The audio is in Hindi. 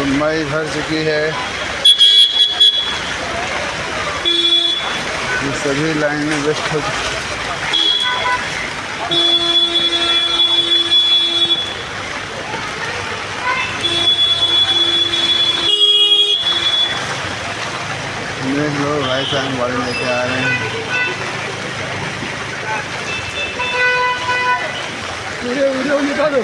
लंबाई भर चुकी है। ये सभी लाइनें वेस्ट हो चुकी। देख लो भाई साहब गाड़ी लेके आ रहे हैं। वीडियो निकालो।